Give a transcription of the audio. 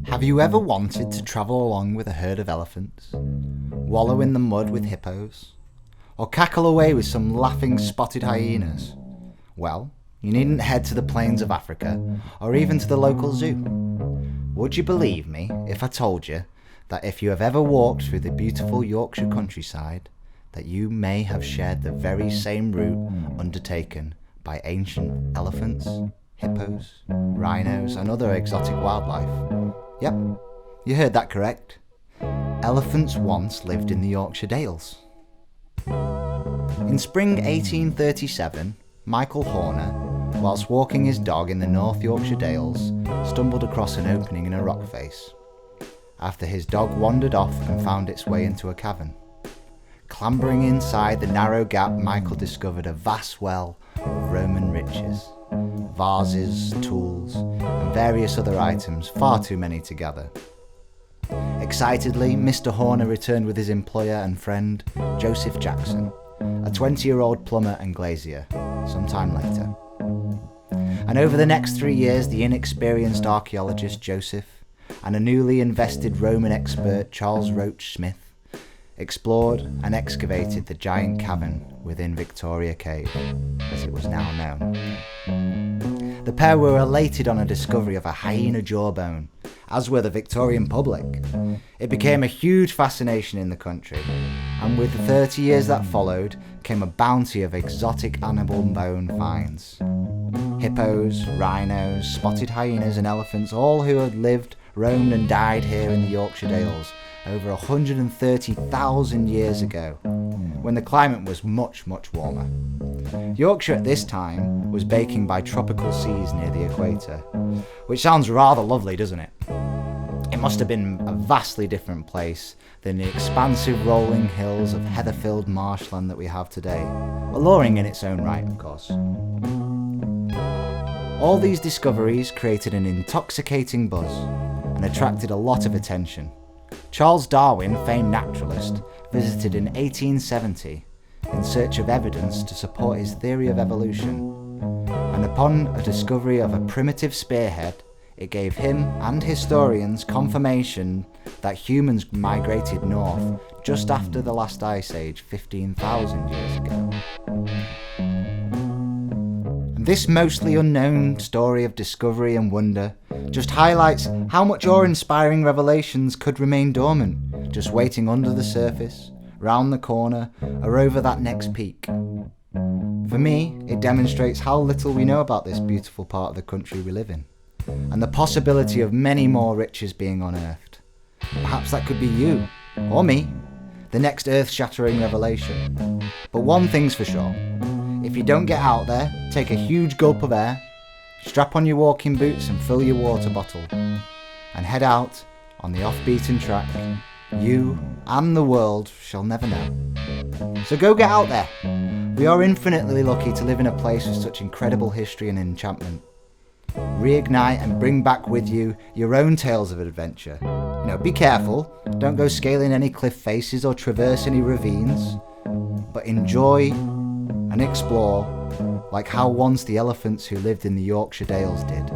Have you ever wanted to travel along with a herd of elephants, wallow in the mud with hippos, or cackle away with some laughing spotted hyenas? Well, you needn't head to the plains of Africa, or even to the local zoo. Would you believe me if I told you that if you have ever walked through the beautiful Yorkshire countryside, that you may have shared the very same route undertaken by ancient elephants, hippos, rhinos, and other exotic wildlife? Yep, you heard that correct. Elephants once lived in the Yorkshire Dales. In spring 1837, Michael Horner, whilst walking his dog in the North Yorkshire Dales, stumbled across an opening in a rock face. After his dog wandered off and found its way into a cavern. Clambering inside the narrow gap, Michael discovered a vast well of Roman riches. Vases, tools, and various other items, far too many to gather. Excitedly, Mr. Horner returned with his employer and friend, Joseph Jackson, a 20-year-old plumber and glazier, some time later. And over the next 3 years, the inexperienced archaeologist Joseph and a newly invested Roman expert, Charles Roach Smith, explored and excavated the giant cavern within Victoria Cave, as it was now known. The pair were elated on a discovery of a hyena jawbone, as were the Victorian public. It became a huge fascination in the country, and with the 30 years that followed came a bounty of exotic animal bone finds. Hippos, rhinos, spotted hyenas and elephants, all who had lived, roamed and died here in the Yorkshire Dales over 130,000 years ago, when the climate was much, much warmer. Yorkshire at this time was baking by tropical seas near the equator, which sounds rather lovely, doesn't it? It must have been a vastly different place than the expansive rolling hills of heather-filled marshland that we have today, alluring in its own right, of course. All these discoveries created an intoxicating buzz and attracted a lot of attention. Charles Darwin, famed naturalist, visited in 1870 in search of evidence to support his theory of evolution, and upon a discovery of a primitive spearhead, it gave him and historians confirmation that humans migrated north just after the last ice age 15,000 years ago. And this mostly unknown story of discovery and wonder just highlights how much awe-inspiring revelations could remain dormant, just waiting under the surface, round the corner, or over that next peak. For me, it demonstrates how little we know about this beautiful part of the country we live in, and the possibility of many more riches being unearthed. Perhaps that could be you, or me, the next earth-shattering revelation. But one thing's for sure, if you don't get out there, take a huge gulp of air, strap on your walking boots and fill your water bottle, and head out on the off-beaten track you and the world shall never know. So go get out there. We are infinitely lucky to live in a place with such incredible history and enchantment. Reignite and bring back with you your own tales of adventure. Be careful, don't go scaling any cliff faces or traverse any ravines, but enjoy and explore like how once the elephants who lived in the Yorkshire Dales did.